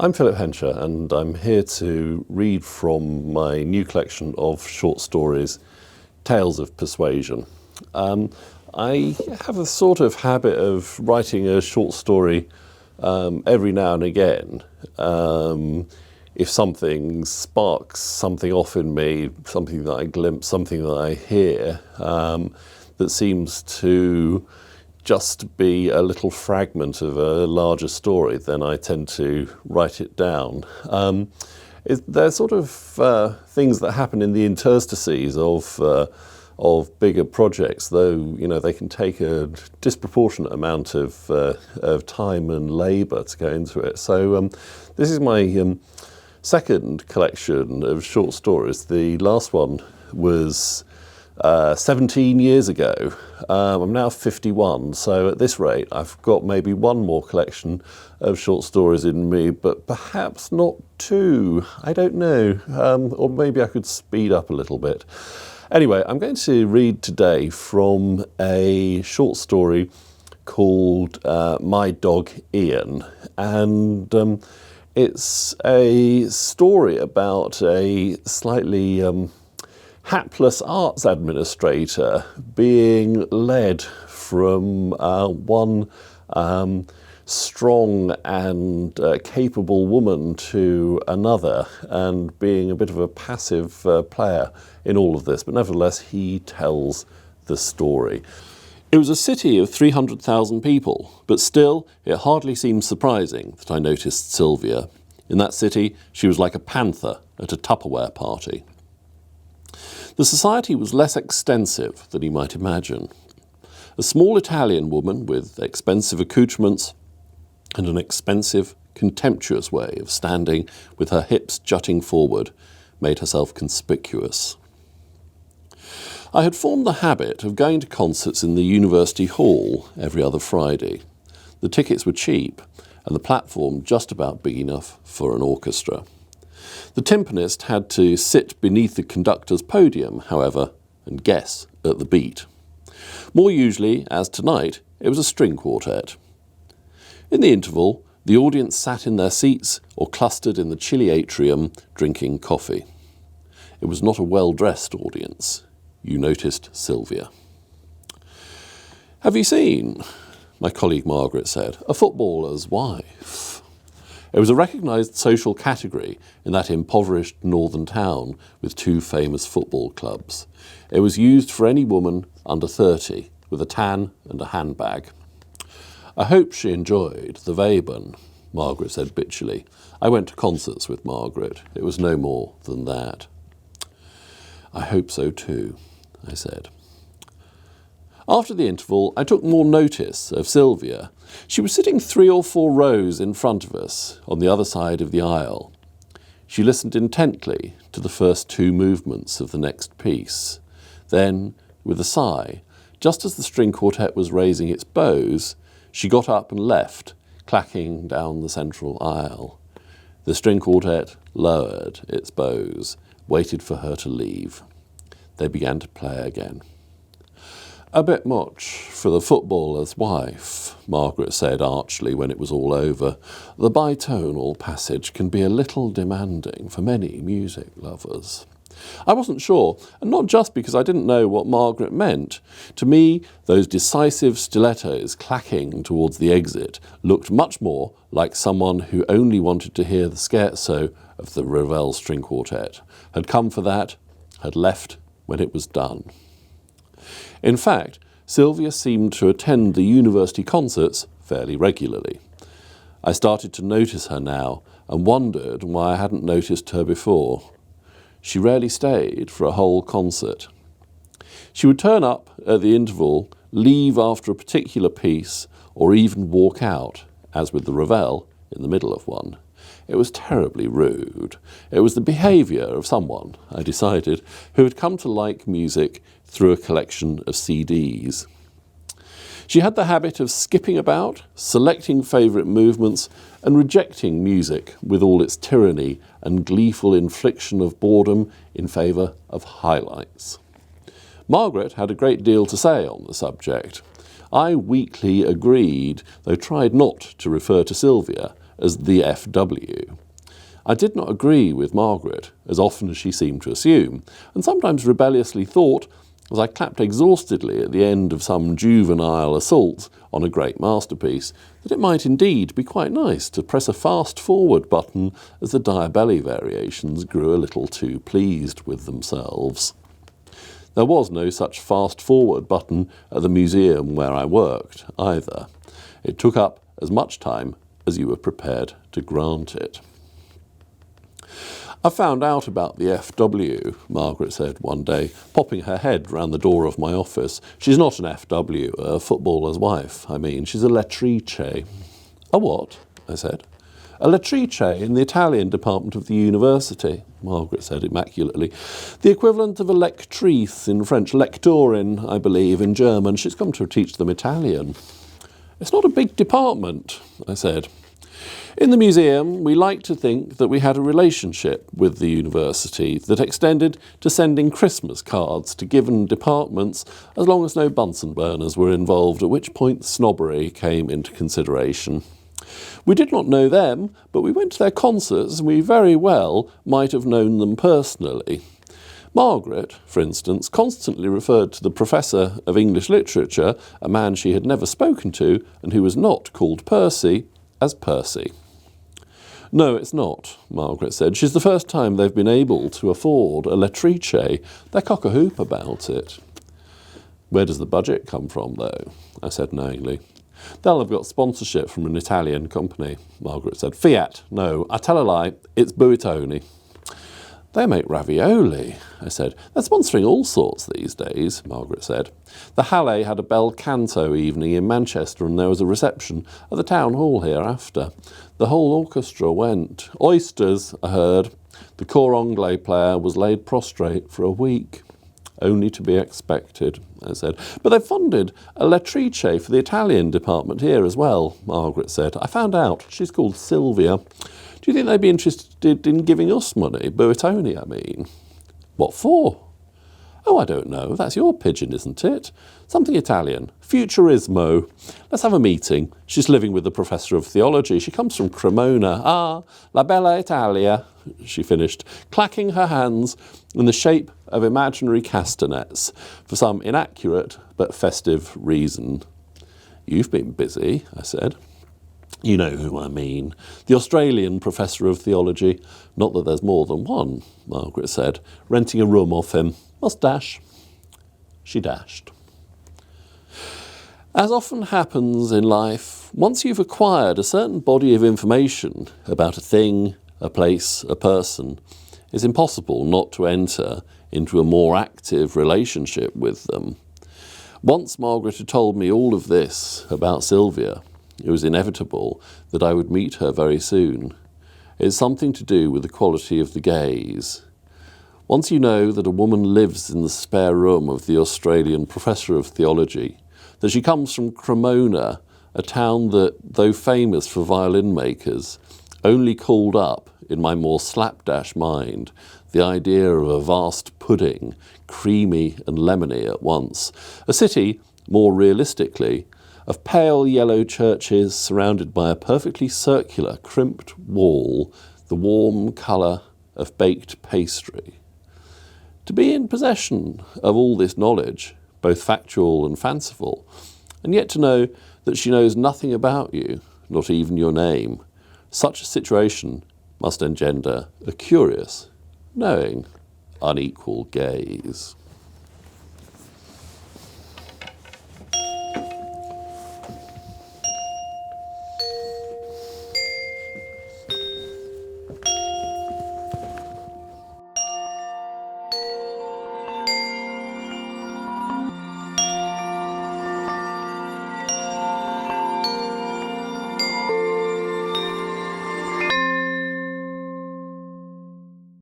I'm Philip Hensher, and I'm here to read from my new collection of short stories, Tales of Persuasion. I have a sort of habit of writing a short story every now and again. If something sparks something off in me, something that I glimpse, something that I hear, that seems to just be a little fragment of a larger story, then I tend to write it down. They're sort of things that happen in the interstices of bigger projects, though they can take a disproportionate amount of time and labour to go into it. So this is my second collection of short stories. The last one was 17 years ago. I'm now 51, so at this rate I've got maybe one more collection of short stories in me, but perhaps not two, I don't know, or maybe I could speed up a little bit. Anyway, I'm going to read today from a short story called My Dog Ian, and it's a story about a slightly hapless arts administrator being led from one strong and capable woman to another, and being a bit of a passive player in all of this, but nevertheless he tells the story. It was a city of 300,000 people, but still it hardly seems surprising that I noticed Sylvia. In that city she was like a panther at a Tupperware party. The society was less extensive than you might imagine. A small Italian woman with expensive accoutrements and an expensive, contemptuous way of standing with her hips jutting forward made herself conspicuous. I had formed the habit of going to concerts in the University Hall every other Friday. The tickets were cheap and the platform just about big enough for an orchestra. The timpanist had to sit beneath the conductor's podium, however, and guess at the beat. More usually, as tonight, it was a string quartet. In the interval, the audience sat in their seats or clustered in the chilly atrium drinking coffee. It was not a well-dressed audience. You noticed Sylvia. "Have you seen," my colleague Margaret said, "a footballer's wife?" It was a recognised social category in that impoverished northern town with two famous football clubs. It was used for any woman under 30 with a tan and a handbag. "I hope she enjoyed the Webern," Margaret said bitchily. I went to concerts with Margaret. It was no more than that. "I hope so too," I said. After the interval, I took more notice of Sylvia. She was sitting 3 or 4 rows in front of us, on the other side of the aisle. She listened intently to the first 2 movements of the next piece. Then, with a sigh, just as the string quartet was raising its bows, she got up and left, clacking down the central aisle. The string quartet lowered its bows, waited for her to leave. They began to play again. "A bit much for the footballer's wife," Margaret said archly when it was all over. "The bitonal passage can be a little demanding for many music lovers." I wasn't sure, and not just because I didn't know what Margaret meant. To me, those decisive stilettos clacking towards the exit looked much more like someone who only wanted to hear the scherzo of the Ravel string quartet, had come for that, had left when it was done. In fact, Sylvia seemed to attend the university concerts fairly regularly. I started to notice her now and wondered why I hadn't noticed her before. She rarely stayed for a whole concert. She would turn up at the interval, leave after a particular piece, or even walk out, as with the Ravel, in the middle of one. It was terribly rude. It was the behaviour of someone, I decided, who had come to like music through a collection of CDs. She had the habit of skipping about, selecting favourite movements, and rejecting music with all its tyranny and gleeful infliction of boredom in favour of highlights. Margaret had a great deal to say on the subject. I weakly agreed, though tried not to refer to Sylvia as the FW. I did not agree with Margaret, as often as she seemed to assume, and sometimes rebelliously thought, as I clapped exhaustedly at the end of some juvenile assault on a great masterpiece, that it might indeed be quite nice to press a fast-forward button as the Diabelli variations grew a little too pleased with themselves. There was no such fast-forward button at the museum where I worked, either. It took up as much time as you were prepared to grant it. I found out about the FW, Margaret said one day, popping her head round the door of my office. She's not an FW, a footballer's wife, I mean. She's a lettrice. A what? I said. A lettrice in the Italian department of the university, Margaret said immaculately. The equivalent of a lectrice in French, lectorin, I believe, in German. She's come to teach them Italian. It's not a big department, I said. In the museum, we like to think that we had a relationship with the university that extended to sending Christmas cards to given departments as long as no Bunsen burners were involved, at which point snobbery came into consideration. We did not know them, but we went to their concerts and we very well might have known them personally. Margaret, for instance, constantly referred to the professor of English literature, a man she had never spoken to and who was not called Percy, as Percy. No, it's not, Margaret said. She's the first time they've been able to afford a lettrice. They're cock-a-hoop about it. Where does the budget come from, though? I said knowingly. They'll have got sponsorship from an Italian company, Margaret said. Fiat. No, I tell a lie. It's Buitoni. They make ravioli, I said. They're sponsoring all sorts these days, Margaret said. The Halle had a bel canto evening in Manchester and there was a reception at the town hall here after. The whole orchestra went. Oysters, I heard. The cor anglais player was laid prostrate for a week. Only to be expected, I said. But they've funded a lettrice for the Italian department here as well, Margaret said. I found out. She's called Sylvia. Do you think they'd be interested in giving us money? Buitoni, I mean. What for? Oh, I don't know. That's your pigeon, isn't it? Something Italian. Futurismo. Let's have a meeting. She's living with the professor of theology. She comes from Cremona. Ah, la bella Italia, she finished, clacking her hands in the shape of imaginary castanets for some inaccurate but festive reason. You've been busy, I said. You know who I mean. The Australian professor of theology. Not that there's more than one, Margaret said, renting a room off him. Must dash. She dashed. As often happens in life, once you've acquired a certain body of information about a thing, a place, a person, it's impossible not to enter into a more active relationship with them. Once Margaret had told me all of this about Sylvia, it was inevitable that I would meet her very soon. It's something to do with the quality of the gaze. Once you know that a woman lives in the spare room of the Australian professor of theology, that she comes from Cremona, a town that, though famous for violin makers, only called up, in my more slapdash mind, the idea of a vast pudding, creamy and lemony at once, a city, more realistically, of pale yellow churches surrounded by a perfectly circular, crimped wall, the warm colour of baked pastry. To be in possession of all this knowledge, both factual and fanciful, and yet to know that she knows nothing about you, not even your name, such a situation must engender a curious, knowing, unequal gaze.